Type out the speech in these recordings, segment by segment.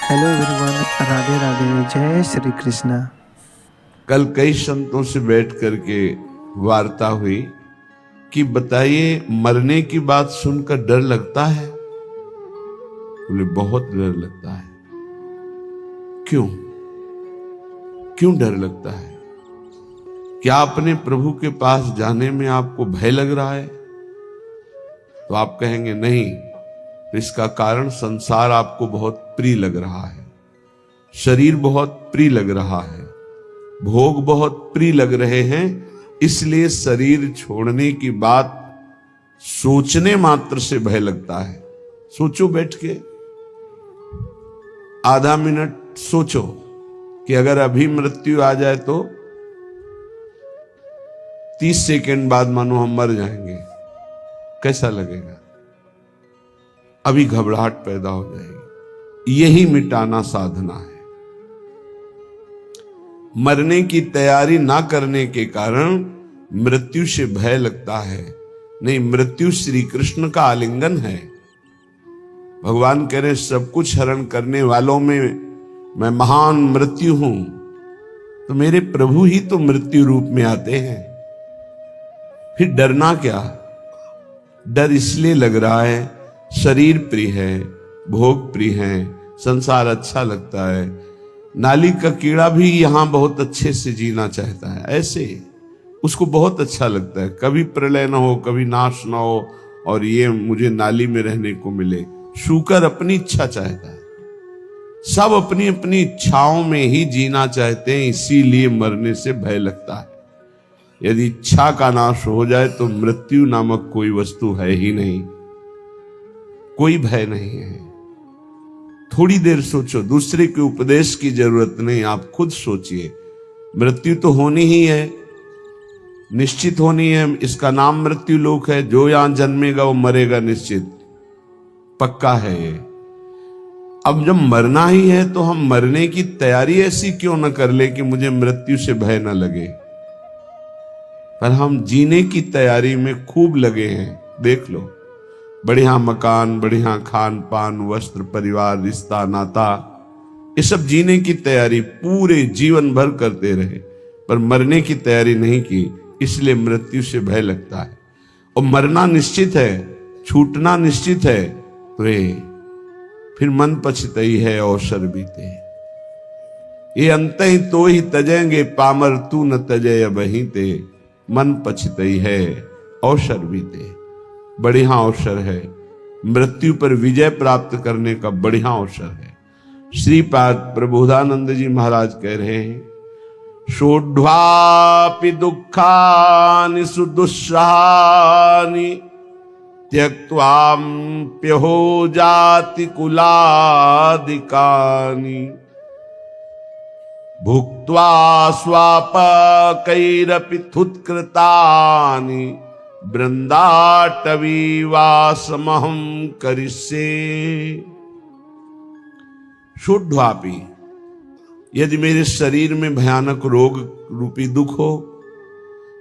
Hello everyone, Radhe Radhe, जय श्री कृष्णा। कल कई संतों से बैठ करके वार्ता हुई कि बताइए मरने की बात सुनकर डर लगता है। बोले बहुत डर लगता है। क्यों क्यों डर लगता है? क्या अपने प्रभु के पास जाने में आपको भय लग रहा है? तो आप कहेंगे नहीं, तो इसका कारण संसार आपको बहुत प्रिय लग रहा है, शरीर बहुत प्रिय लग रहा है, भोग बहुत प्रिय लग रहे हैं, इसलिए शरीर छोड़ने की बात सोचने मात्र से भय लगता है। सोचो, बैठ के आधा मिनट सोचो कि अगर अभी मृत्यु आ जाए तो 30 सेकंड बाद मानो हम मर जाएंगे, कैसा लगेगा? अभी घबराहट पैदा हो जाएगी। यही मिटाना साधना है। मरने की तैयारी ना करने के कारण मृत्यु से भय लगता है। नहीं, मृत्यु श्री कृष्ण का आलिंगन है। भगवान कह रहे सब कुछ हरण करने वालों में मैं महान मृत्यु हूं। तो मेरे प्रभु ही तो मृत्यु रूप में आते हैं, फिर डरना क्या? डर इसलिए लग रहा है शरीर प्रिय है, भोग प्रिय है, संसार अच्छा लगता है। नाली का कीड़ा भी यहां बहुत अच्छे से जीना चाहता है, ऐसे उसको बहुत अच्छा लगता है, कभी प्रलय ना हो, कभी नाश ना हो, और ये मुझे नाली में रहने को मिले। शूकर अपनी इच्छा चाहता है। सब अपनी अपनी इच्छाओं में ही जीना चाहते हैं, इसीलिए मरने से भय लगता है। यदि इच्छा का नाश हो जाए तो मृत्यु नामक कोई वस्तु है ही नहीं, कोई भय नहीं है। थोड़ी देर सोचो, दूसरे के उपदेश की जरूरत नहीं, आप खुद सोचिए। मृत्यु तो होनी ही है, निश्चित होनी है। इसका नाम मृत्यु लोक है। जो यहां जन्मेगा वो मरेगा, निश्चित पक्का है ये। अब जब मरना ही है तो हम मरने की तैयारी ऐसी क्यों न कर ले कि मुझे मृत्यु से भय न लगे, पर हम जीने की तैयारी में खूब लगे हैं। देख लो, बढ़िया मकान, बढ़िया खान पान, वस्त्र, परिवार, रिश्ता, नाता, ये सब जीने की तैयारी पूरे जीवन भर करते रहे, पर मरने की तैयारी नहीं की, इसलिए मृत्यु से भय लगता है। और मरना निश्चित है, छूटना निश्चित है, तो फिर मन पछतई है अवसर बीते। ये अंत ही तो ही तजेंगे, पामर तू न तजय बही ते। मन पछतई है अवसर बीते। बढ़िया अवसर है, मृत्यु पर विजय प्राप्त करने का बढ़िया अवसर है। श्रीपाद प्रबोधानंद जी महाराज कह रहे हैं, शोढ्वापि दुःखानि सुदुस्सहानि त्यक्त्वाप्यहो जाति कुलादिकानि भुक्त्वा स्वापकैरपि थुत्कृतानि वृंदाटवीवासमहं करिष्ये। शोढ्वापि, यदि मेरे शरीर में भयानक रोग रूपी दुख हो,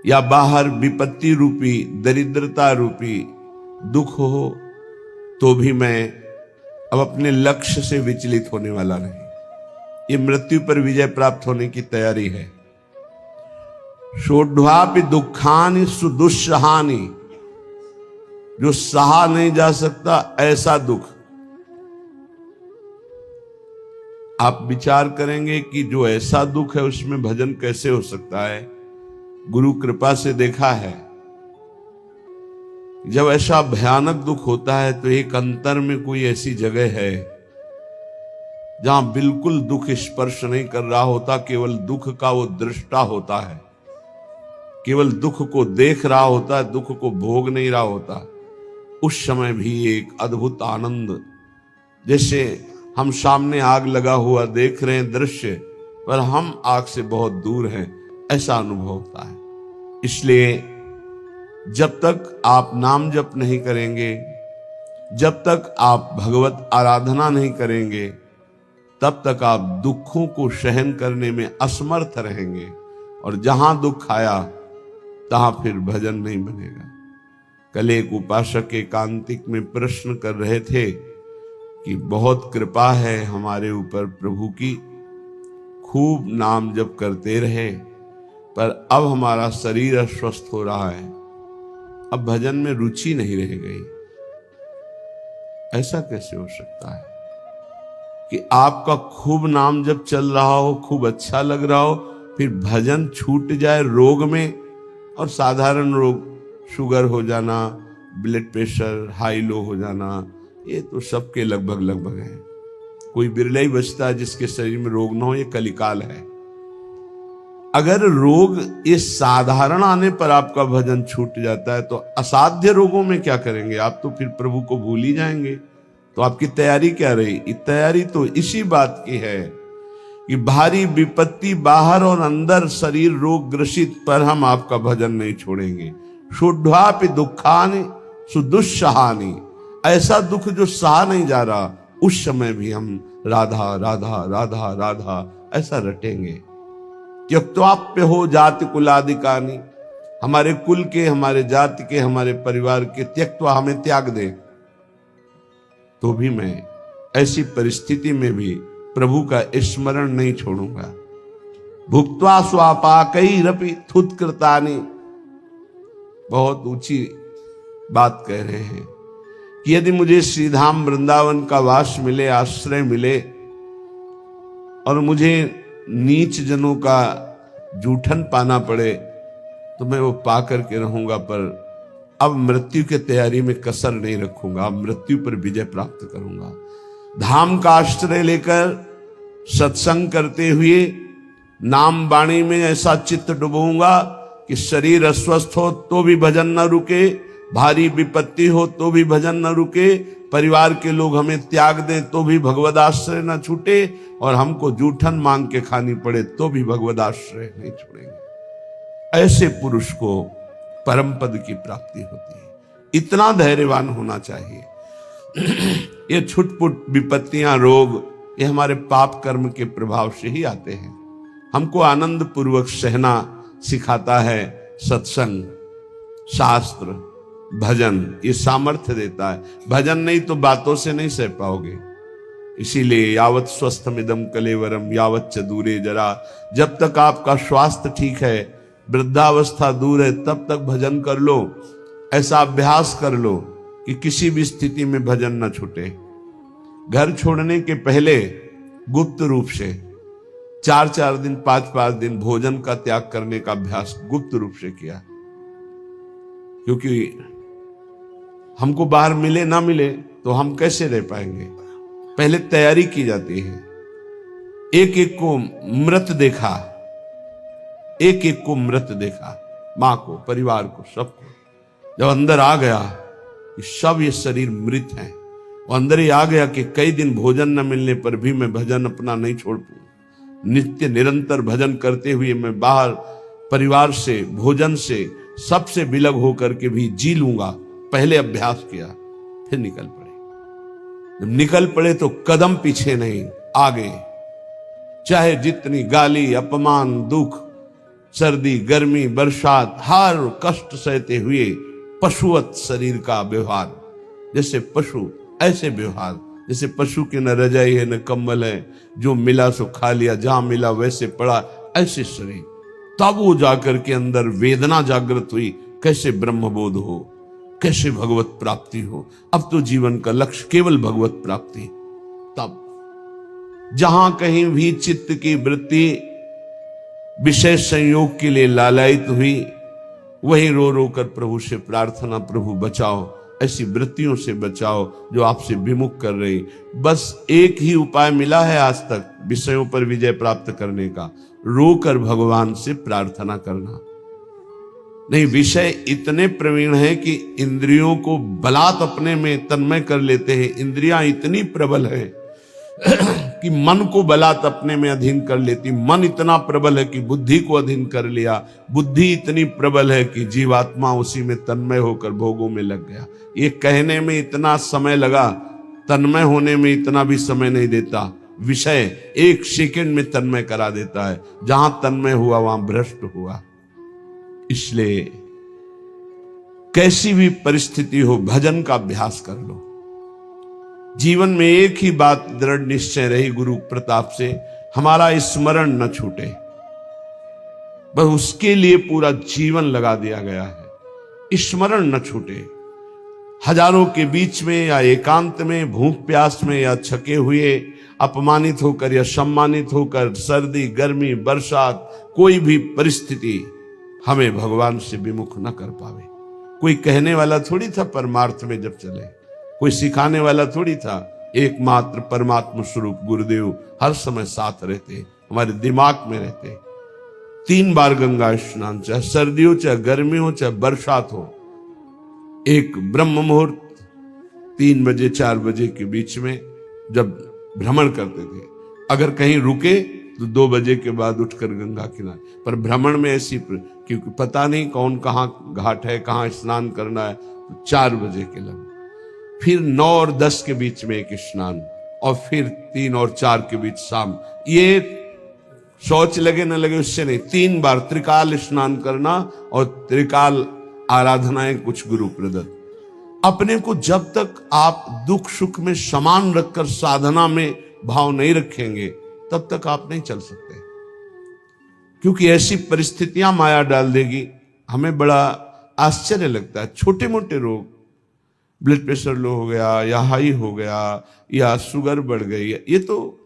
या बाहर विपत्ति रूपी, दरिद्रता रूपी दुख हो, तो भी मैं अब अपने लक्ष्य से विचलित होने वाला नहीं। ये मृत्यु पर विजय प्राप्त होने की तैयारी है। शोढ्वापि दुखानि सुदुस्सहानि, जो सहा नहीं जा सकता ऐसा दुख। आप विचार करेंगे कि जो ऐसा दुख है उसमें भजन कैसे हो सकता है। गुरु कृपा से देखा है, जब ऐसा भयानक दुख होता है तो एक अंतर में कोई ऐसी जगह है जहां बिल्कुल दुख स्पर्श नहीं कर रहा होता, केवल दुख का वो दृष्टा होता है, केवल दुख को देख रहा होता है, दुख को भोग नहीं रहा होता। उस समय भी एक अद्भुत आनंद, जैसे हम सामने आग लगा हुआ देख रहे हैं दृश्य, पर हम आग से बहुत दूर हैं, ऐसा अनुभव होता है। इसलिए जब तक आप नाम जप नहीं करेंगे, जब तक आप भगवत आराधना नहीं करेंगे, तब तक आप दुखों को सहन करने में असमर्थ रहेंगे, और जहां दुख आया तहां फिर भजन नहीं बनेगा। कल एक उपासक एकांतिक में प्रश्न कर रहे थे कि बहुत कृपा है हमारे ऊपर प्रभु की, खूब नाम जप करते रहे, पर अब हमारा शरीर अस्वस्थ हो रहा है, अब भजन में रुचि नहीं रह गई। ऐसा कैसे हो सकता है कि आपका खूब नाम जब चल रहा हो, खूब अच्छा लग रहा हो, फिर भजन छूट जाए रोग में? और साधारण रोग, शुगर हो जाना, ब्लड प्रेशर हाई लो हो जाना, ये तो सबके लगभग लगभग है। कोई बिरला ही बचता है जिसके शरीर में रोग ना हो, ये कलिकाल है। अगर रोग ये साधारण आने पर आपका भजन छूट जाता है, तो असाध्य रोगों में क्या करेंगे? आप तो फिर प्रभु को भूल ही जाएंगे। तो आपकी तैयारी क्या रही? तैयारी तो इसी बात की है कि भारी विपत्ति बाहर और अंदर शरीर रोग ग्रसित पर हम आपका भजन नहीं छोड़ेंगे। शुद्धापि दुखानि सुदुस्सहानि, ऐसा दुख जो सहा नहीं जा रहा, उस समय भी हम राधा राधा राधा राधा ऐसा रटेंगे। त्यक्त्वाप्य हो जाति कुलादिकानि, हमारे कुल के, हमारे जाति के, हमारे परिवार के त्यक्त्वा, हमें त्याग दे, तो भी मैं ऐसी परिस्थिति में भी प्रभु का स्मरण नहीं छोड़ूंगा। भुक्त्वा स्वापाकैरपि थुत्कृतानि, बहुत ऊंची बात कह रहे हैं कि यदि मुझे श्रीधाम वृंदावन का वास मिले, आश्रय मिले, और मुझे नीच जनों का जूठन पाना पड़े, तो मैं वो पा करके रहूंगा, पर अब मृत्यु की तैयारी में कसर नहीं रखूंगा, अब मृत्यु पर विजय प्राप्त करूंगा। धाम का आश्रय लेकर सत्संग करते हुए नाम वाणी में ऐसा चित्त डुबोऊंगा कि शरीर अस्वस्थ हो तो भी भजन न रुके, भारी विपत्ति हो तो भी भजन न रुके, परिवार के लोग हमें त्याग दें तो भी भगवद आश्रय न छूटे, और हमको जूठन मांग के खानी पड़े तो भी भगवद आश्रय नहीं छोड़ेंगे। ऐसे पुरुष को परम पद की प्राप्ति होती है। इतना धैर्यवान होना चाहिए। ये छुटपुट विपत्तियां, रोग, ये हमारे पाप कर्म के प्रभाव से ही आते हैं। हमको आनंद पूर्वक सहना सिखाता है सत्संग, शास्त्र, भजन, ये सामर्थ्य देता है। भजन नहीं तो बातों से नहीं सह पाओगे। इसीलिए यावत स्वस्थमिदं कलेवरम यावत च दूरे जरा, जब तक आपका स्वास्थ्य ठीक है, वृद्धावस्था दूर है, तब तक भजन कर लो। ऐसा अभ्यास कर लो कि किसी भी स्थिति में भजन न छूटे। घर छोड़ने के पहले गुप्त रूप से 4-4 दिन, 5-5 दिन भोजन का त्याग करने का अभ्यास गुप्त रूप से किया, क्योंकि हमको बाहर मिले ना मिले तो हम कैसे रह पाएंगे। पहले तैयारी की जाती है। एक एक को मृत देखा, एक एक को मृत देखा, मां को, परिवार को, सबको। जब अंदर आ गया कि सब ये शरीर मृत है, और अंदर ही आ गया कि कई दिन भोजन न मिलने पर भी मैं भजन अपना नहीं छोड़ पाऊं। नित्य निरंतर भजन करते हुए मैं बाहर परिवार से, भोजन से, सबसे विलग होकर के भी जी लूंगा। पहले अभ्यास किया, फिर निकल पड़े। जब निकल पड़े तो कदम पीछे नहीं, आगे। चाहे जितनी गाली, अपमान, दुख, सर्दी, गर्मी, बरसात, हर कष्ट सहते हुए पशुवत शरीर का व्यवहार, जैसे पशु ऐसे व्यवहार, जैसे पशु के न रजाई है न कंबल है, जो मिला सो खा लिया, जहां मिला वैसे पड़ा, ऐसे शरीर। तब वो जाकर के अंदर वेदना जागृत हुई, कैसे ब्रह्मबोध हो, कैसे भगवत प्राप्ति हो। अब तो जीवन का लक्ष्य केवल भगवत प्राप्ति। तब जहां कहीं भी चित्त की वृत्ति विषय संयोग के लिए लालायित हुई, वही रो रो कर प्रभु से प्रार्थना, प्रभु बचाओ, ऐसी वृत्तियों से बचाओ जो आपसे विमुख कर रही। बस एक ही उपाय मिला है आज तक विषयों पर विजय प्राप्त करने का, रोकर भगवान से प्रार्थना करना। नहीं, विषय इतने प्रवीण हैं कि इंद्रियों को बलात् अपने में तन्मय कर लेते हैं। इंद्रियां इतनी प्रबल है कि मन को बलात् अपने में अधीन कर लेती। मन इतना प्रबल है कि बुद्धि को अधीन कर लिया। बुद्धि इतनी प्रबल है कि जीवात्मा उसी में तन्मय होकर भोगों में लग गया। ये कहने में इतना समय लगा, तन्मय होने में इतना भी समय नहीं देता। विषय 1 सेकंड में तन्मय करा देता है। जहां तन्मय हुआ वहां भ्रष्ट हुआ। इसलिए कैसी भी परिस्थिति हो, भजन का अभ्यास कर लो। जीवन में एक ही बात दृढ़ निश्चय रही गुरु प्रताप से, हमारा स्मरण न छूटे। बस उसके लिए पूरा जीवन लगा दिया गया है, स्मरण न छूटे। हजारों के बीच में या एकांत में, भूख प्यास में या छके हुए, अपमानित होकर या सम्मानित होकर, सर्दी गर्मी बरसात, कोई भी परिस्थिति हमें भगवान से विमुख न कर पावे। कोई कहने वाला थोड़ी था परमार्थ में जब चले, कोई सिखाने वाला थोड़ी था। एकमात्र परमात्मा स्वरूप गुरुदेव हर समय साथ रहते, हमारे दिमाग में रहते। 3 बार गंगा स्नान, चाहे सर्दी हो, चाहे गर्मी हो, चाहे बरसात हो। एक ब्रह्म मुहूर्त 3 बजे 4 बजे के बीच में जब भ्रमण करते थे, अगर कहीं रुके तो 2 बजे के बाद उठकर गंगा किनारे। पर भ्रमण में ऐसी, क्योंकि पता नहीं कौन कहाँ घाट है, कहाँ स्नान करना है, तो 4 बजे के लगे। फिर 9 और 10 के बीच में एक स्नान, और फिर 3 और 4 के बीच शाम। ये शौच लगे न लगे उससे नहीं, 3 बार त्रिकाल स्नान करना और त्रिकाल आराधनाएं कुछ गुरु प्रदत्त। अपने को जब तक आप दुख सुख में समान रखकर साधना में भाव नहीं रखेंगे, तब तक आप नहीं चल सकते। क्योंकि ऐसी परिस्थितियां माया डाल देगी। हमें बड़ा आश्चर्य लगता है, छोटे मोटे रोग, ब्लड प्रेशर लो हो गया या हाई हो गया या शुगर बढ़ गई, ये तो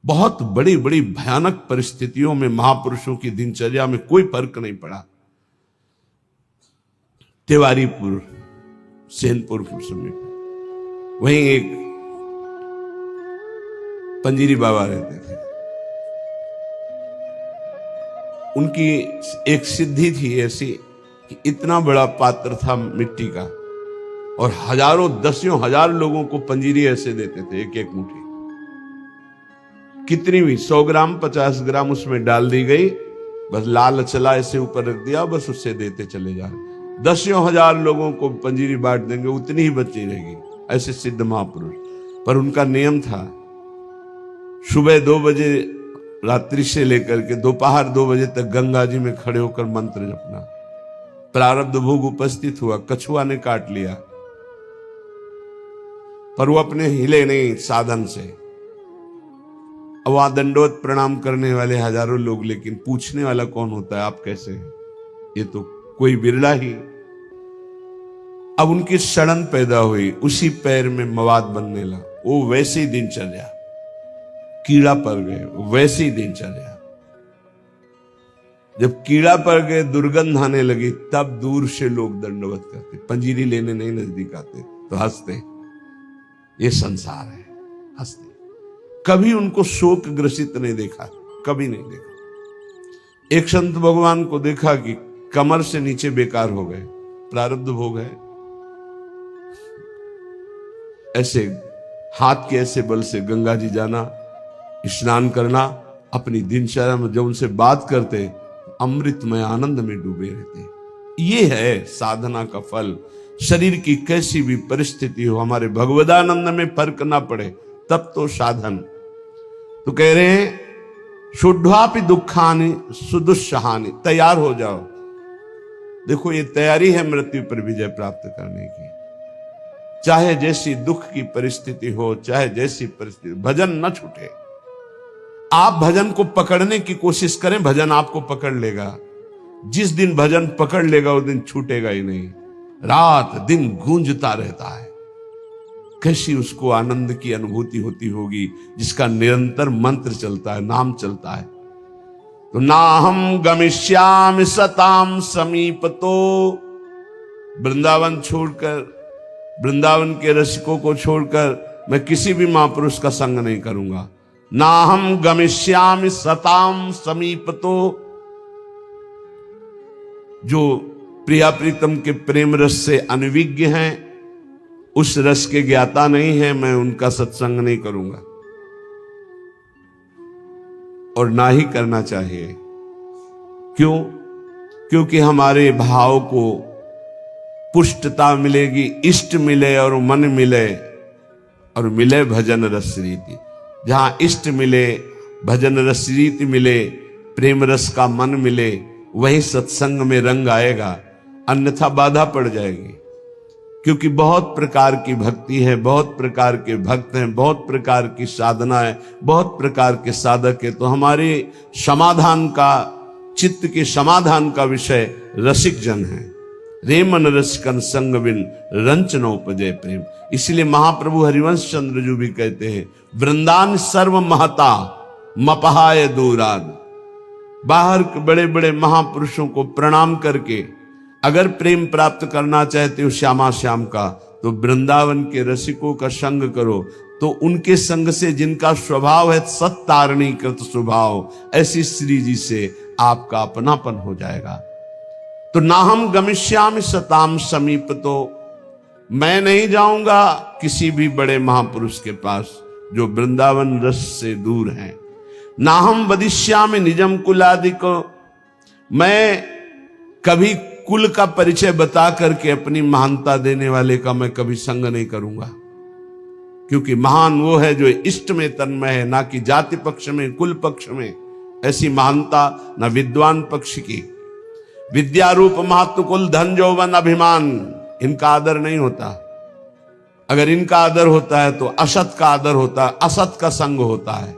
बहुत बड़ी बड़ी भयानक परिस्थितियों में महापुरुषों की दिनचर्या में कोई फर्क नहीं पड़ा। तिवारीपुर सेनपुर के समीप वहीं एक पंजीरी बाबा रहते थे। उनकी एक सिद्धि थी ऐसी कि इतना बड़ा पात्र था मिट्टी का, और हजारों दसियों हजार लोगों को पंजीरी ऐसे देते थे, एक एक मुट्ठी, कितनी भी 100 ग्राम 50 ग्राम उसमें डाल दी गई, बस लाल चला ऐसे ऊपर रख दिया, बस उससे देते चले जा रहे। दसियों हजार लोगों को पंजीरी बांट देंगे, उतनी ही बची रहेगी। ऐसे सिद्ध महापुरुष। पर उनका नियम था, सुबह 2 बजे रात्रि से लेकर के दोपहर 2 बजे तक गंगा जी में खड़े होकर मंत्र जपना। प्रारब्ध भोग उपस्थित हुआ, कछुआ ने काट लिया, पर वो अपने हिले नहीं साधन से। अब वहां दंडवत प्रणाम करने वाले हजारों लोग, लेकिन पूछने वाला कौन होता है, आप कैसे हैं? ये तो कोई बिरला ही। अब उनकी सड़न पैदा हुई, उसी पैर में मवाद बनने लगा। वो वैसी दिनचर्या, कीड़ा पड़ गए, वैसी दिनचर्या। जब कीड़ा पड़ गए, दुर्गंध आने लगी, तब दूर से लोग दंडवत करते, पंजीरी लेने नहीं नजदीक आते, तो हंसते। ये संसार है, हंसते। कभी उनको शोक ग्रसित नहीं देखा, कभी नहीं देखा। एक संत भगवान को देखा कि कमर से नीचे बेकार हो गए, प्रारब्ध भोग है। ऐसे हाथ के ऐसे बल से गंगा जी जाना, स्नान करना, अपनी दिनचर्या में जब उनसे बात करते, अमृतमय आनंद में डूबे रहते। ये है साधना का फल। शरीर की कैसी भी परिस्थिति हो, हमारे भगवदानंद में फर्क ना पड़े, तब तो साधन। तो कह रहे हैं, शुद्धापि दुखानि सुदुस्सहानि, तैयार हो जाओ। देखो, ये तैयारी है मृत्यु पर विजय प्राप्त करने की। चाहे जैसी दुख की परिस्थिति हो, चाहे जैसी परिस्थिति, भजन न छूटे। आप भजन को पकड़ने की कोशिश करें, भजन आपको पकड़ लेगा। जिस दिन भजन पकड़ लेगा, उस दिन छूटेगा ही नहीं। रात दिन गूंजता रहता है। कैसी उसको आनंद की अनुभूति होती होगी, जिसका निरंतर मंत्र चलता है, नाम चलता है। तो नाहम गमिष्यामि सताम समीपतो, वृंदावन छोड़कर, वृंदावन के रसिकों को छोड़कर मैं किसी भी महापुरुष का संग नहीं करूंगा। नाहम गमिष्यामि सताम समीपतो, जो प्रिया प्रीतम के प्रेम रस से अनविज्ञ हैं, उस रस के ज्ञाता नहीं है, मैं उनका सत्संग नहीं करूंगा, और ना ही करना चाहिए। क्यों? क्योंकि हमारे भाव को पुष्टता मिलेगी, इष्ट मिले और मन मिले, और मिले भजन रस रीति। जहां इष्ट मिले, भजन रस रीति मिले, प्रेम रस का मन मिले, वही सत्संग में रंग आएगा, अन्यथा बाधा पड़ जाएगी। क्योंकि बहुत प्रकार की भक्ति है, बहुत प्रकार के भक्त हैं, बहुत प्रकार की साधना है, बहुत प्रकार के साधक है। तो हमारे समाधान का, चित्त के समाधान का विषय रसिक जन है। रे मन रसिकन संग बिन रंच न उपजय प्रेम। इसलिए महाप्रभु हरिवंश चंद्र जी भी कहते हैं, वृंदान सर्व महता मपहाय दूराद। बाहर के बड़े बड़े महापुरुषों को प्रणाम करके अगर प्रेम प्राप्त करना चाहते हो श्यामा श्याम का, तो वृंदावन के रसिकों का संग करो। तो उनके संग से, जिनका स्वभाव है सत्तारणी कृत स्वभाव, ऐसी श्री जी से आपका अपनापन हो जाएगा। तो ना हम गमिष्यामि सताम समीप, तो मैं नहीं जाऊंगा किसी भी बड़े महापुरुष के पास जो वृंदावन रस से दूर हैं। ना हम वदिष्यामि निजम कुलादिक, मैं कभी कुल का परिचय बता करके अपनी महानता देने वाले का मैं कभी संग नहीं करूंगा। क्योंकि महान वो है जो इष्ट में तन्मय है, ना कि जाति पक्ष में, कुल पक्ष में। ऐसी महानता ना विद्वान पक्ष की। विद्या रूप महत्व कुल धन यौवन अभिमान, इनका आदर नहीं होता। अगर इनका आदर होता है तो असत का आदर होता है, असत का संग होता है।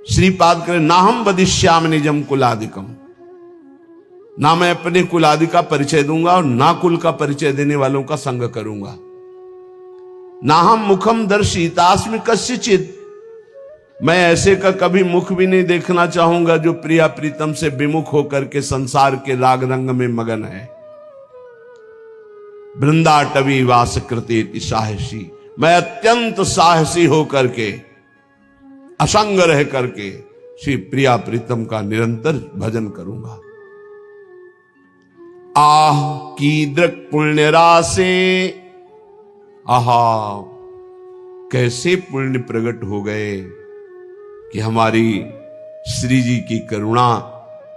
श्रीपाद करें, ना हम वदिष्यामि निजम कुलादिकम, ना मैं अपने कुलादि का परिचय दूंगा और ना कुल का परिचय देने वालों का संग करूंगा। ना हम मुखम दर्शितास्मि कस्यचित्, मैं ऐसे का कभी मुख भी नहीं देखना चाहूंगा जो प्रिया प्रीतम से विमुख होकर के संसार के राग रंग में मगन है। वृंदाटवी वास कृतेति साहसी, मैं अत्यंत साहसी होकर के, असंग रह करके श्री प्रिया प्रीतम का निरंतर भजन करूंगा। आह कीदृक् पुण्य राशे, आहा कैसे पुण्य प्रकट हो गए कि हमारी श्री जी की करुणा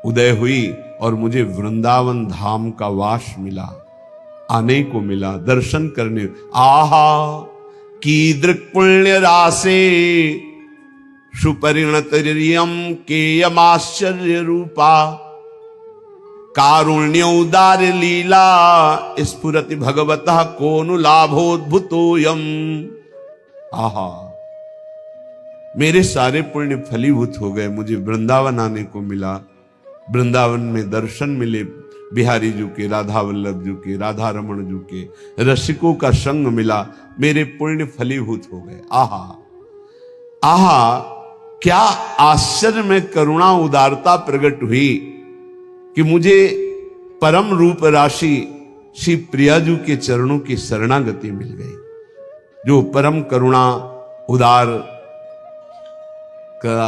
उदय हुई और मुझे वृंदावन धाम का वास मिला, आने को मिला, दर्शन करने। आहा कीदृक् पुण्य राशे सुपरिणतरियम केयमाश्चर्य रूपा, कारुण्य उदार लीला स्फुरति भगवतः कोनु लाभोद्भुतोयम। आहा मेरे सारे पुण्य फलीभूत हो गए, मुझे वृंदावन आने को मिला, वृंदावन में दर्शन मिले बिहारी जी के, राधा वल्लभ जी के, राधा रमण जी के, रसिकों का संग मिला, मेरे पुण्य फलीभूत हो गए। आहा आहा क्या आश्चर्य में करुणा उदारता प्रकट हुई कि मुझे परम रूप राशि श्री प्रियाजू के चरणों की शरणागति मिल गई, जो परम करुणा उदार का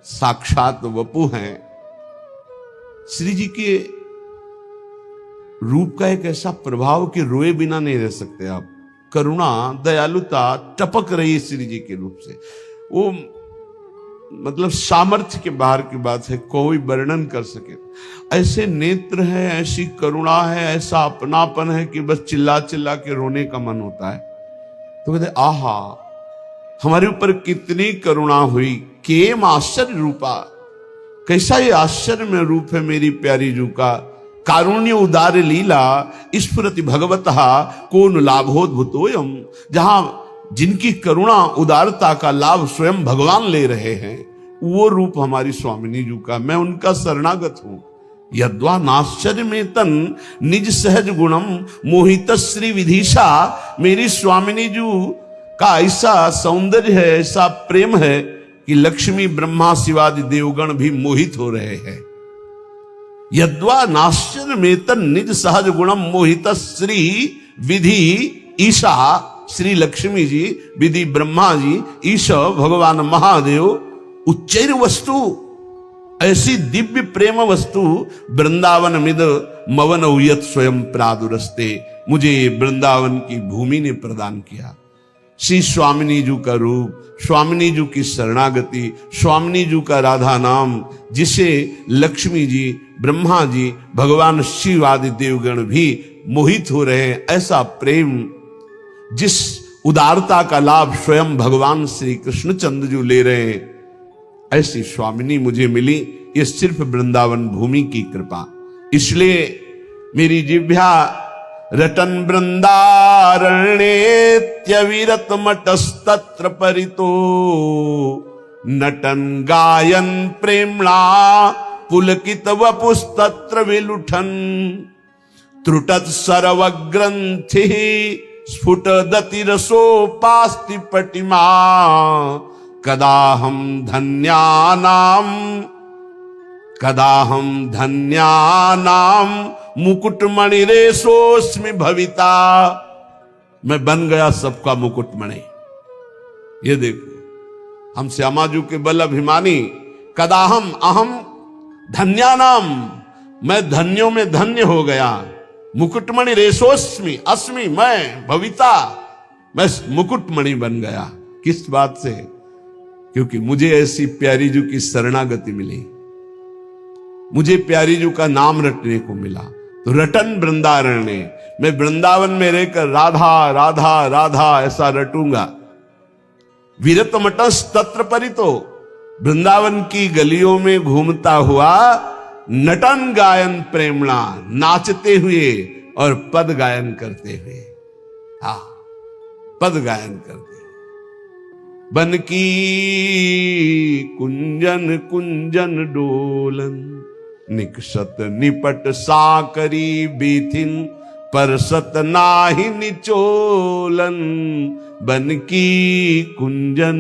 साक्षात वपु हैं। श्री जी के रूप का एक ऐसा प्रभाव कि रोए बिना नहीं रह सकते आप। करुणा दयालुता टपक रही है श्री जी के रूप से। वो मतलब सामर्थ्य के बाहर की बात है, कोई वर्णन कर सके। ऐसे नेत्र है, ऐसी करुणा है, ऐसा अपनापन है कि बस चिल्ला चिल्ला के रोने का मन होता है। तो कहते आहा हमारे ऊपर कितनी करुणा हुई, केम आश्चर्य रूपा, कैसा ये आश्चर्य में रूप है मेरी प्यारी जू का। कारुण्य उदार लीला स्फुरति भगवतः कोन लाभोद्भुतोयम, जहां जिनकी करुणा उदारता का लाभ स्वयं भगवान ले रहे हैं, वो रूप हमारी स्वामिनी जी का। मैं उनका शरणागत हूं। यद्वा नाश्चर्य में तन निज सहज गुणम मोहित श्री विधिशा, मेरी स्वामिनी जी का ऐसा सौंदर्य है, ऐसा प्रेम है कि लक्ष्मी ब्रह्मा शिवादि देवगण भी मोहित हो रहे हैं। यद्वा नाश्चर्य में तन निज सहज गुणम मोहित श्री विधि ईशा, श्री लक्ष्मी जी, विधि ब्रह्मा जी, ईश्वर भगवान महादेव, उच्चैर वस्तु, ऐसी दिव्य प्रेम वस्तु वृंदावन मिद मवन उयत स्वयं प्रादुरस्ते, मुझे वृंदावन की भूमि ने प्रदान किया। श्री स्वामिनी जी का रूप, स्वामिनी जी की शरणागति, स्वामिनी जी का राधा नाम, जिसे लक्ष्मी जी, ब्रह्मा जी, भगवान शिव आदि देवगण भी मोहित हो रहे हैं। ऐसा प्रेम, जिस उदारता का लाभ स्वयं भगवान श्री कृष्ण चंद्र जी ले रहे हैं, ऐसी स्वामिनी मुझे मिली। ये सिर्फ वृंदावन भूमि की कृपा। इसलिए मेरी जिह्वा रटन वृंदारण्येत्यविरत मटस्तत्र परितो नटन गायन प्रेम्णा पुलकित वपुस्तत्र विलुठन त्रुटत सरवग्रंथि स्फुटदति रसोपास्ति पटिमा कदाहम धन्यानाम मुकुटमणिरेशोस्मि भविता। मैं बन गया सबका मुकुटमणि। ये देखो हम श्यामाजू के बल अभिमानी। कदाहम अहम धन्यानाम, मैं धन्यों में धन्य हो गया। मुकुटमणि रेशोस्मि अस्मि, मैं भविता, मैं मुकुटमणि बन गया। किस बात से? क्योंकि मुझे ऐसी प्यारी जू की शरणागति मिली, मुझे प्यारी जू का नाम रटने को मिला। तो रटन वृंदारण्य, मैं वृंदावन में रहकर राधा राधा राधा ऐसा रटूंगा। विरत मटस तत्र परितो, वृंदावन की गलियों में घूमता हुआ नटन गायन प्रेमणा, नाचते हुए और पद गायन करते हुए। हा, पद गायन करते बन की कुंजन कुंजन डोलन निकसत निपट साकरी बीथिन परसत नाही निचोलन। बन की कुंजन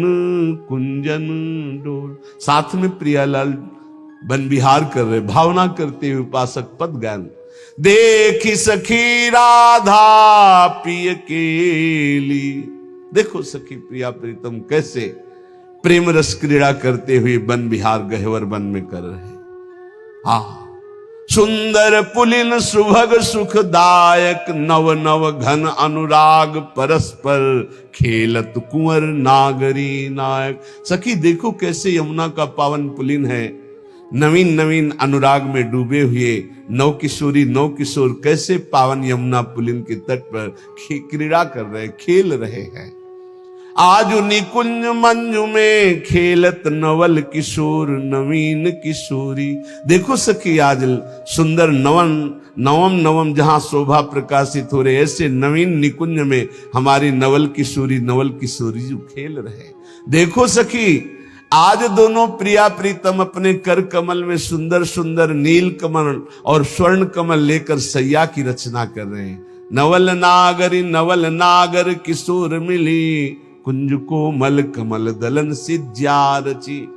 कुंजन डोल, साथ में प्रियालाल बन विहार कर रहे, भावना करते हुए उपासक पद गायन। देखी सखी राधा पिय केली, देखो सखी प्रिया प्रीतम कैसे प्रेम रस क्रीड़ा करते हुए वन विहार गहवर वन में कर रहे। हाँ, सुंदर पुलिन सुभग सुखदायक नव नव घन अनुराग परस्पर खेलत कुंवर नागरी नायक। सखी देखो कैसे यमुना का पावन पुलिन है, नवीन नवीन अनुराग में डूबे हुए नव किशोर कैसे पावन यमुना पुलिन के तट पर क्रीड़ा कर रहे, खेल रहे हैं। आज निकुंज मंजू में खेलत नवल किशोर नवीन किशोरी। देखो सखी आज सुंदर नवम जहां शोभा प्रकाशित हो रहे, ऐसे नवीन निकुंज में हमारी नवल किशोरी जो खेल रहे। देखो सखी आज दोनों प्रिया प्रीतम अपने कर कमल में सुंदर सुंदर नील कमल और स्वर्ण कमल लेकर सैया की रचना कर रहे हैं। नवल नागर किशोर मिली कुंज को मल कमल दलन सिज्या रची।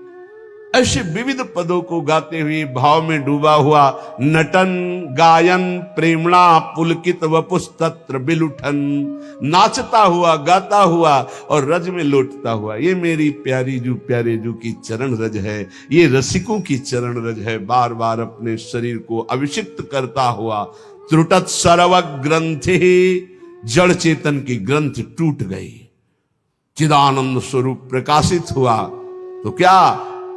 ऐसे विविध पदों को गाते हुए भाव में डूबा हुआ नटन गायन प्रेमणा पुलकित वपुस्तत्र बिलुठन, नाचता हुआ गाता हुआ और रज में लौटता हुआ। ये मेरी प्यारे जू की चरण रज है, ये रसिकों की चरण रज है। बार बार अपने शरीर को अभिषिक्त करता हुआ त्रुटत सरवग ग्रंथि, जड़ चेतन की ग्रंथ टूट गई, चिदानंद स्वरूप प्रकाशित हुआ। तो क्या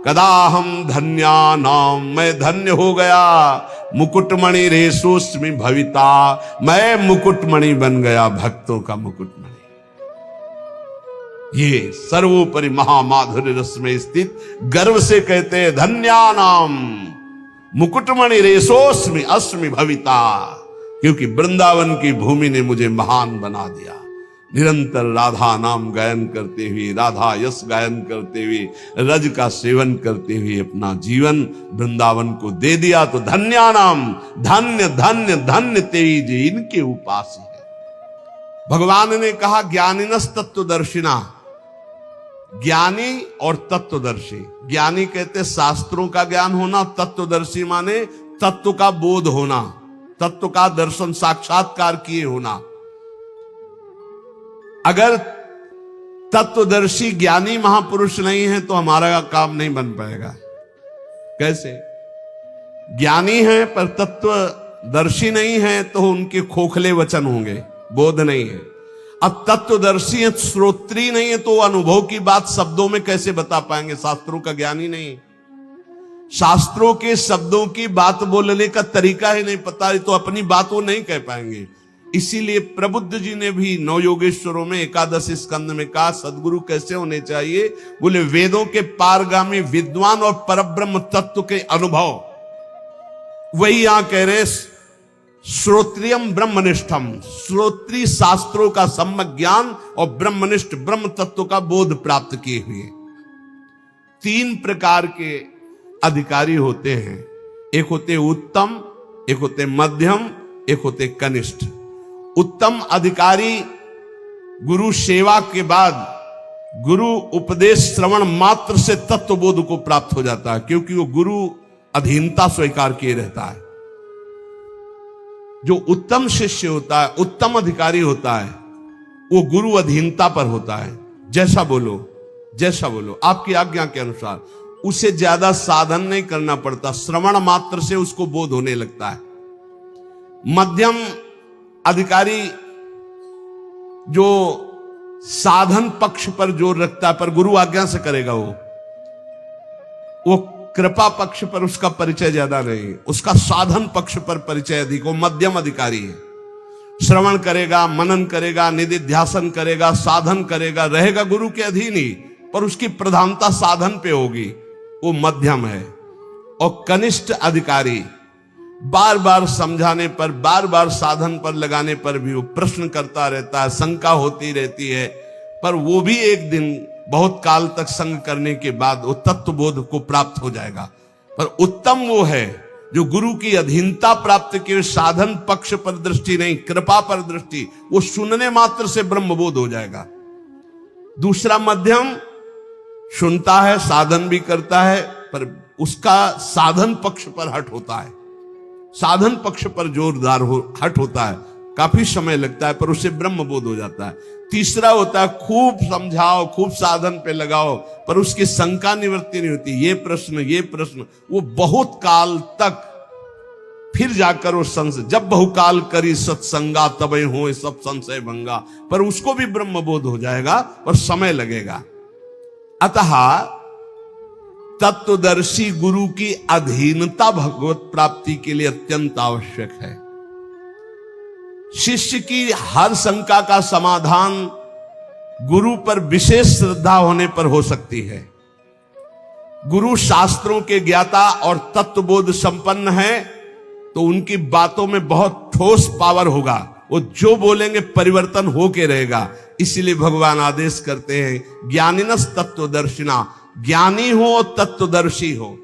कदाहम धन्यानाम, मैं धन्य हो गया। मुकुटमणि रेशोस्मि भविता, मैं मुकुटमणि बन गया, भक्तों का मुकुटमणि। ये सर्वोपरि महामाधुर्य रस में स्थित गर्व से कहते हैं धन्यानाम मुकुटमणि रेशोस्मि अस्मि भविता, क्योंकि वृंदावन की भूमि ने मुझे महान बना दिया। निरंतर राधा नाम गायन करते हुए, राधा यश गायन करते हुए, रज का सेवन करते हुए अपना जीवन वृंदावन को दे दिया। तो धन्यानाम, धन्य धन्य धन्य तेई जी इनके उपासी है। भगवान ने कहा ज्ञानिनस तत्वदर्शिना, ज्ञानी और तत्वदर्शी। ज्ञानी कहते शास्त्रों का ज्ञान होना, तत्वदर्शी माने तत्व का बोध होना, तत्व का दर्शन साक्षात्कार किए होना। अगर तत्वदर्शी ज्ञानी महापुरुष नहीं है तो हमारा काम नहीं बन पाएगा। कैसे? ज्ञानी है पर तत्वदर्शी नहीं है तो उनके खोखले वचन होंगे, बोध नहीं है। अब तत्वदर्शी है, श्रोत्री नहीं है तो अनुभव की बात शब्दों में कैसे बता पाएंगे? शास्त्रों का ज्ञानी नहीं, शास्त्रों के शब्दों की बात बोलने का तरीका ही नहीं पता, तो अपनी बात वो नहीं कह पाएंगे। इसीलिए प्रबुद्ध जी ने भी नवयोगेश्वरों में 11 स्कंद में कहा सदगुरु कैसे होने चाहिए? बोले वेदों के पारगामी विद्वान और परब्रह्म तत्व के अनुभव। वही यहां कह रहे श्रोत्रियम ब्रह्मनिष्ठम, श्रोत्रीय शास्त्रों का सम्यक ज्ञान और ब्रह्मनिष्ठ ब्रह्म तत्व का बोध प्राप्त किए हुए। 3 प्रकार के अधिकारी होते हैं, एक होते उत्तम, एक होते मध्यम, एक होते कनिष्ठ। उत्तम अधिकारी गुरु सेवा के बाद गुरु उपदेश श्रवण मात्र से तत्वबोध को प्राप्त हो जाता है, क्योंकि वो गुरु अधीनता स्वीकार किए रहता है। जो उत्तम शिष्य होता है, उत्तम अधिकारी होता है, वो गुरु अधीनता पर होता है। जैसा बोलो, जैसा बोलो, आपकी आज्ञा के अनुसार। उसे ज्यादा साधन नहीं करना पड़ता, श्रवण मात्र से उसको बोध होने लगता है। मध्यम अधिकारी जो साधन पक्ष पर जोर रखता है, पर गुरु आज्ञा से करेगा, वो कृपा पक्ष पर उसका परिचय ज्यादा नहीं, उसका साधन पक्ष पर परिचय अधिक। वो मध्यम अधिकारी है, श्रवण करेगा, मनन करेगा, निधिध्यासन करेगा, साधन करेगा, रहेगा गुरु के अधीन ही, पर उसकी प्रधानता साधन पे होगी, वो मध्यम है। और कनिष्ठ अधिकारी बार बार समझाने पर, बार बार साधन पर लगाने पर भी वो प्रश्न करता रहता है, शंका होती रहती है, पर वो भी एक दिन बहुत काल तक संग करने के बाद वो तत्वबोध को प्राप्त हो जाएगा। पर उत्तम वो है जो गुरु की अधीनता प्राप्त किए, साधन पक्ष पर दृष्टि नहीं, कृपा पर दृष्टि, वो सुनने मात्र से ब्रह्मबोध हो जाएगा। दूसरा मध्यम सुनता है, साधन भी करता है, पर उसका साधन पक्ष पर हट होता है, साधन पक्ष पर जोरदार हट होता है, काफी समय लगता है, पर उसे ब्रह्मबोध हो जाता है। तीसरा होता है खूब समझाओ, खूब साधन पे लगाओ, पर उसकी शंका निवृत्ति नहीं होती, ये प्रश्न, वो बहुत काल तक फिर जाकर वो संशय, जब बहुकाल करी सत्संगा तबे हो सब संशय भंगा, पर उसको भी ब्रह्मबोध हो जाएगा, पर समय लगेगा। अतः तत्वदर्शी गुरु की अधीनता भगवत प्राप्ति के लिए अत्यंत आवश्यक है। शिष्य की हर शंका का समाधान गुरु पर विशेष श्रद्धा होने पर हो सकती है। गुरु शास्त्रों के ज्ञाता और तत्वबोध संपन्न है, तो उनकी बातों में बहुत ठोस पावर होगा, वो जो बोलेंगे परिवर्तन होके रहेगा। इसीलिए भगवान आदेश करते हैं ज्ञानिनस तत्वदर्शिना, ज्ञानी हो और तत्वदर्शी हो।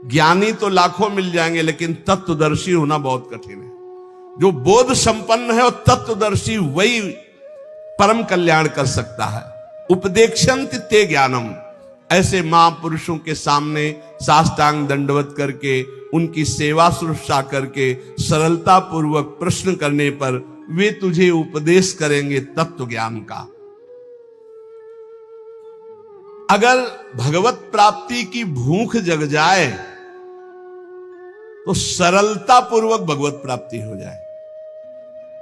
ज्ञानी तो लाखों मिल जाएंगे, लेकिन तत्वदर्शी होना बहुत कठिन है। जो बोध संपन्न है और तत्वदर्शी, वही परम कल्याण कर सकता है। उपदेक्षन्ति ते ज्ञानम, ऐसे महापुरुषों के सामने साष्टांग दंडवत करके, उनकी सेवा शुश्रूषा करके, सरलता पूर्वक प्रश्न करने पर वे तुझे उपदेश करेंगे तत्व ज्ञान का। अगर भगवत प्राप्ति की भूख जग जाए तो सरलता पूर्वक भगवत प्राप्ति हो जाए,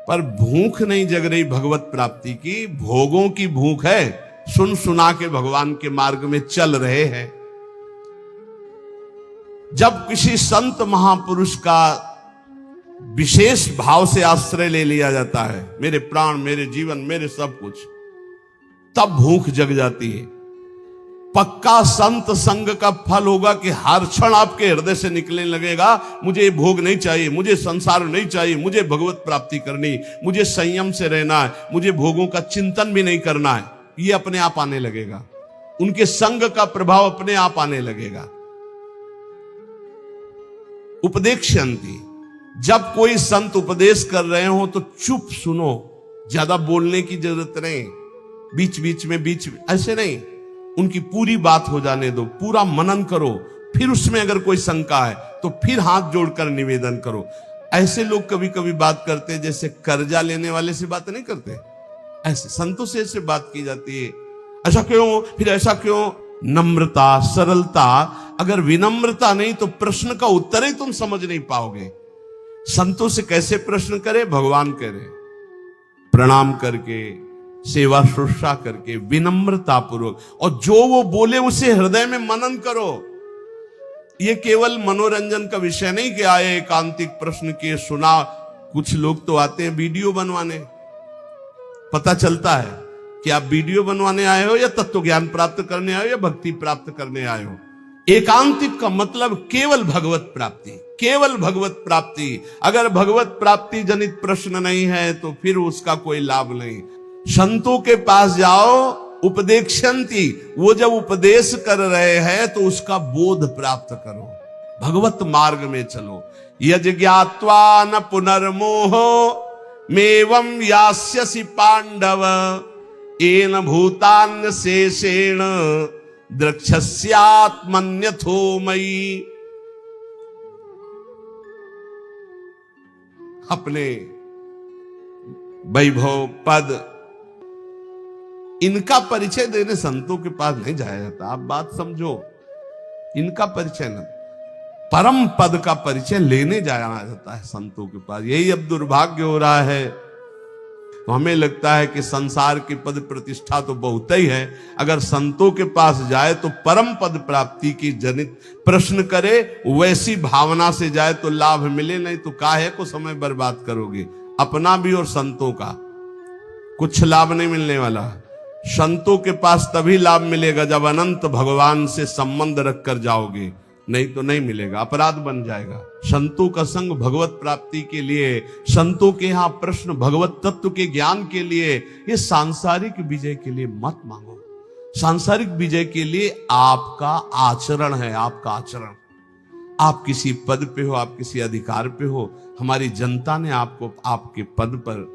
पर भूख नहीं जग रही भगवत प्राप्ति की, भोगों की भूख है, सुन सुना के भगवान के मार्ग में चल रहे हैं। जब किसी संत महापुरुष का विशेष भाव से आश्रय ले लिया जाता है, मेरे प्राण, मेरे जीवन, मेरे सब कुछ, तब भूख जग जाती है। पक्का संत संग का फल होगा कि हर क्षण आपके हृदय से निकलने लगेगा, मुझे भोग नहीं चाहिए, मुझे संसार नहीं चाहिए, मुझे भगवत प्राप्ति करनी, मुझे संयम से रहना है, मुझे भोगों का चिंतन भी नहीं करना है। ये अपने आप आने लगेगा, उनके संग का प्रभाव अपने आप आने लगेगा। उपदेक्षन्ति, जब कोई संत उपदेश कर रहे हो तो चुप सुनो, ज्यादा बोलने की जरूरत नहीं, बीच बीच में ऐसे नहीं, उनकी पूरी बात हो जाने दो, पूरा मनन करो, फिर उसमें अगर कोई शंका है तो फिर हाथ जोड़कर निवेदन करो। ऐसे लोग कभी कभी बात करते हैं जैसे कर्जा लेने वाले से बात नहीं करते, ऐसे संतों से ऐसे बात की जाती है, ऐसा क्यों, फिर ऐसा क्यों। नम्रता, सरलता, अगर विनम्रता नहीं तो प्रश्न का उत्तर ही तुम समझ नहीं पाओगे। संतों से कैसे प्रश्न करे, भगवान कह रहे, प्रणाम करके, सेवा शुश्रूषा करके, विनम्रता पूर्वक, और जो वो बोले उसे हृदय में मनन करो। ये केवल मनोरंजन का विषय नहीं कि आए एकांतिक प्रश्न किए, सुना। कुछ लोग तो आते हैं वीडियो बनवाने, पता चलता है कि आप वीडियो बनवाने आए हो या तत्व ज्ञान प्राप्त करने आए हो या भक्ति प्राप्त करने आए हो। एकांतिक का मतलब केवल भगवत प्राप्ति, केवल भगवत प्राप्ति। अगर भगवत प्राप्ति जनित प्रश्न नहीं है तो फिर उसका कोई लाभ नहीं। संतों के पास जाओ, उपदेक्षन्ति, वो जब उपदेश कर रहे हैं तो उसका बोध प्राप्त करो, भगवत मार्ग में चलो। यज ज्ञात्वा न पुनर्मोहो मेवं यास्यसि पांडव येन भूतान्य शेषेण द्रक्ष्यस्यात्मन्यथो मयि। अपने वैभव पद इनका परिचय देने संतों के पास नहीं जाया जाता। आप बात समझो, इनका परिचय न, परम पद का परिचय लेने जाया जाता है संतों के पास। यही अब दुर्भाग्य हो रहा है। तो हमें लगता है कि संसार की पद प्रतिष्ठा तो बहुत ही है, अगर संतों के पास जाए तो परम पद प्राप्ति की जनित प्रश्न करे, वैसी भावना से जाए तो लाभ मिले, नहीं तो काहे को समय बर्बाद करोगे अपना भी और संतों का। कुछ लाभ नहीं मिलने वाला। संतों के पास तभी लाभ मिलेगा जब अनंत भगवान से संबंध रखकर जाओगे, नहीं तो नहीं मिलेगा, अपराध बन जाएगा। संतों का संग भगवत प्राप्ति के लिए, संतों के यहां प्रश्न भगवत तत्व के ज्ञान के लिए, ये सांसारिक विजय के लिए मत मांगो। सांसारिक विजय के लिए आपका आचरण है, आपका आचरण। आप किसी पद पे हो, आप किसी अधिकार पे हो, हमारी जनता ने आपको आपके पद पर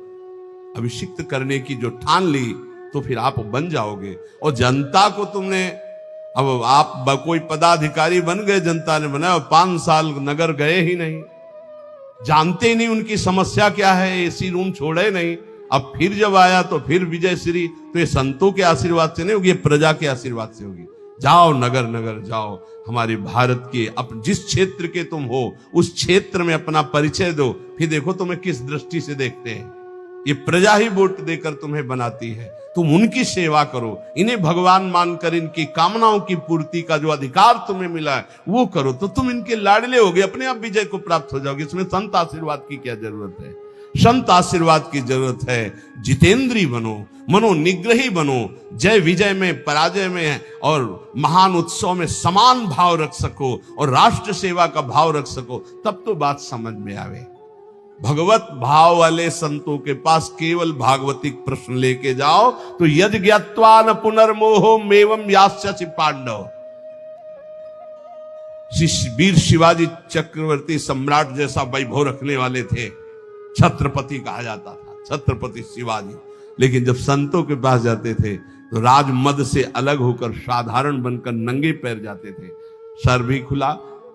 अभिषिक्त करने की जो ठान ली, तो फिर आप बन जाओगे। और जनता को तुमने, अब आप कोई पदाधिकारी बन गए, जनता ने बनाया, 5 साल नगर गए ही नहीं, जानते ही नहीं उनकी समस्या क्या है, एसी रूम छोड़े नहीं। अब फिर जब आया तो फिर विजय श्री, तो ये संतों के आशीर्वाद से नहीं होगी, प्रजा के आशीर्वाद से होगी। जाओ नगर नगर जाओ, हमारे भारत के जिस क्षेत्र के तुम हो उस क्षेत्र में अपना परिचय दो, फिर देखो तुम्हें किस दृष्टि से देखते हैं। ये प्रजा ही वोट देकर तुम्हें बनाती है, तुम उनकी सेवा करो, इन्हें भगवान मानकर इनकी कामनाओं की पूर्ति का जो अधिकार तुम्हें मिला है वो करो, तो तुम इनके लाडले होगे, अपने आप विजय को प्राप्त हो जाओगे। इसमें संत आशीर्वाद की क्या जरूरत है? संत आशीर्वाद की जरूरत है जितेंद्री बनो, मनोनिग्रही बनो, जय विजय में पराजय में और महान उत्सव में समान भाव रख सको और राष्ट्र सेवा का भाव रख सको, तब तो बात समझ में आवे। भगवत भाव वाले संतों के पास केवल भागवतिक प्रश्न लेके जाओ तो यद ज्ञात्वा न पुनर्मोहो मेवं यास्यसि पांडव। वीर शिवाजी चक्रवर्ती सम्राट जैसा वैभव रखने वाले थे, छत्रपति कहा जाता था, छत्रपति शिवाजी। लेकिन जब संतों के पास जाते थे तो राजमद से अलग होकर साधारण बनकर नंगे पैर जाते थे, सर भी खुला,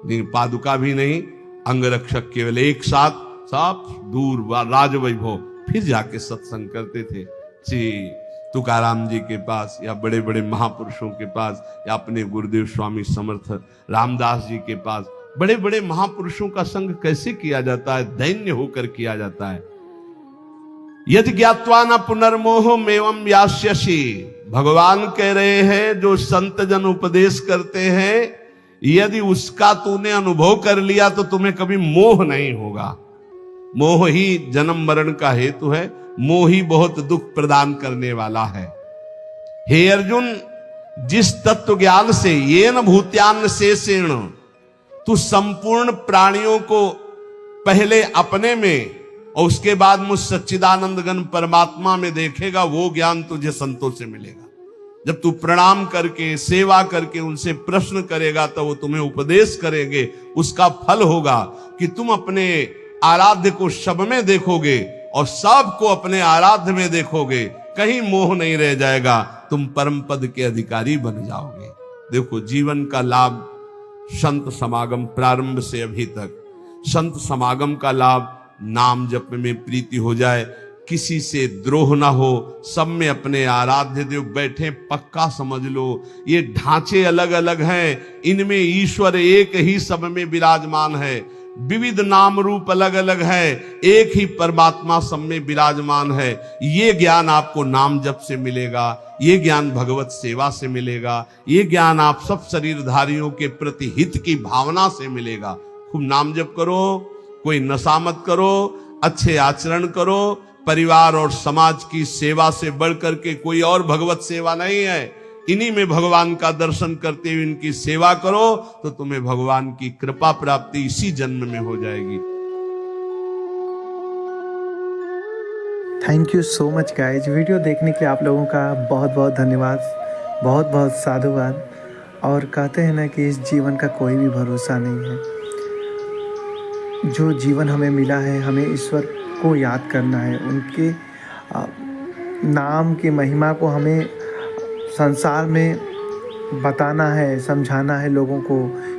पादुका भी नहीं, अंगरक्षक केवल एक साथ, सब दूर राज वैभव। फिर जाके सत्संग करते थे श्री तुकाराम जी के पास या बड़े बड़े महापुरुषों के पास या अपने गुरुदेव स्वामी समर्थ रामदास जी के पास। बड़े बड़े महापुरुषों का संग कैसे किया जाता है? दैन्य होकर किया जाता है। यदि ज्ञात्वा न पुनर्मोह मेवं यास्यसि, भगवान कह रहे हैं जो संत जन उपदेश करते हैं, यदि उसका तूने अनुभव कर लिया तो तुम्हें कभी मोह नहीं होगा। मोह ही जन्म मरण का हेतु है, मोह ही बहुत दुख प्रदान करने वाला है। हे अर्जुन, जिस तत्व ज्ञान से येन भूत्यान शेषेण तू संपूर्ण प्राणियों को पहले अपने में और उसके बाद मुझ सच्चिदानंद घन परमात्मा में देखेगा, वो ज्ञान तुझे संतों से मिलेगा। जब तू प्रणाम करके सेवा करके उनसे प्रश्न करेगा तो वो तुम्हें उपदेश करेंगे, उसका फल होगा कि तुम अपने आराध्य को सब में देखोगे और सबको अपने आराध्य में देखोगे, कहीं मोह नहीं रह जाएगा, तुम परम पद के अधिकारी बन जाओगे। देखो जीवन का लाभ संत समागम, प्रारंभ से अभी तक संत समागम का लाभ, नाम जप में प्रीति हो जाए, किसी से द्रोह ना हो, सब में अपने आराध्य देव बैठे, पक्का समझ लो। ये ढांचे अलग अलग हैं, इनमें ईश्वर एक ही सब में विराजमान है। विविध नाम रूप अलग अलग है, एक ही परमात्मा सब में विराजमान है। ये ज्ञान आपको नाम जप से मिलेगा, ये ज्ञान भगवत सेवा से मिलेगा, ये ज्ञान आप सब शरीरधारियों के प्रति हित की भावना से मिलेगा। खूब नाम जप करो, कोई नशा मत करो, अच्छे आचरण करो। परिवार और समाज की सेवा से बढ़कर के कोई और भगवत सेवा नहीं है। इन्हीं में भगवान का दर्शन करते हुए इनकी सेवा करो तो तुम्हें भगवान की कृपा प्राप्ति इसी जन्म में हो जाएगी। Thank you so much guys. Video देखने के लिए आप लोगों का बहुत बहुत धन्यवाद, बहुत बहुत साधुवाद। और कहते हैं ना कि इस जीवन का कोई भी भरोसा नहीं है। जो जीवन हमें मिला है, हमें ईश्वर को याद करना है, उनके नाम की महिमा को हमें संसार में बताना है, समझाना है लोगों को,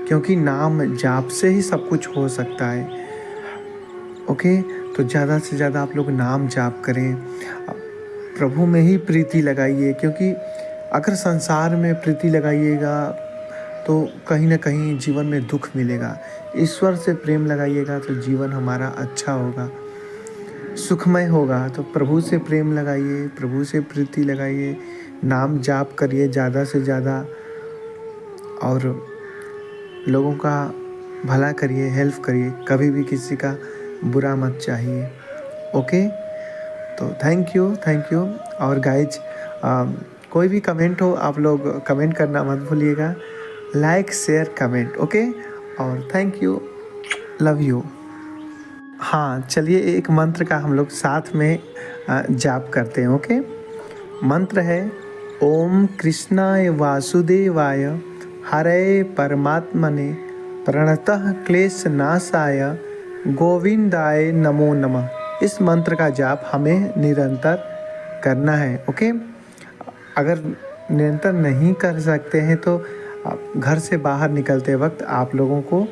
क्योंकि नाम जाप से ही सब कुछ हो सकता है। ओके, तो ज़्यादा से ज़्यादा आप लोग नाम जाप करें, प्रभु में ही प्रीति लगाइए, क्योंकि अगर संसार में प्रीति लगाइएगा तो कहीं ना कहीं जीवन में दुख मिलेगा। ईश्वर से प्रेम लगाइएगा तो जीवन हमारा अच्छा होगा, सुखमय होगा। तो प्रभु से प्रेम लगाइए, प्रभु से प्रीति लगाइए, नाम जाप करिए ज़्यादा से ज़्यादा, और लोगों का भला करिए, हेल्प करिए, कभी भी किसी का बुरा मत चाहिए। ओके, तो थैंक यू। और गाइज कोई भी कमेंट हो आप लोग कमेंट करना मत भूलिएगा, लाइक शेयर कमेंट। ओके, और थैंक यू, लव यू। हाँ, चलिए एक मंत्र का हम लोग साथ में जाप करते हैं। ओके, मंत्र है ओम कृष्णाय वासुदेवाय हरे परमात्मने प्रणतः क्लेश नाशाय गोविंदाय नमो नमः। इस मंत्र का जाप हमें निरंतर करना है। ओके, अगर निरंतर नहीं कर सकते हैं तो घर से बाहर निकलते वक्त आप लोगों को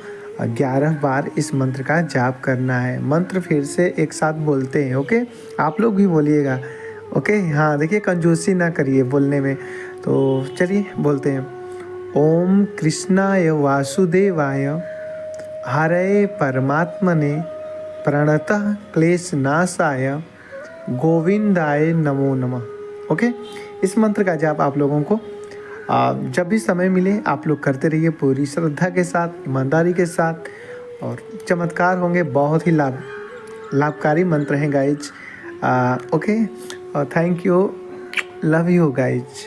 11 बार इस मंत्र का जाप करना है। मंत्र फिर से एक साथ बोलते हैं। ओके, आप लोग भी बोलिएगा। ओके, हाँ देखिए, कंजूसी ना करिए बोलने में। तो चलिए बोलते हैं ओम कृष्णाय वासुदेवाय हरे परमात्मने प्रणतः क्लेश नाशाय गोविंदाय नमो नमः। ओके, इस मंत्र का जाप आप लोगों को जब भी समय मिले आप लोग करते रहिए, पूरी श्रद्धा के साथ, ईमानदारी के साथ, और चमत्कार होंगे। बहुत ही लाभकारी मंत्र हैं गाइज। ओके, और thank you, love you guys.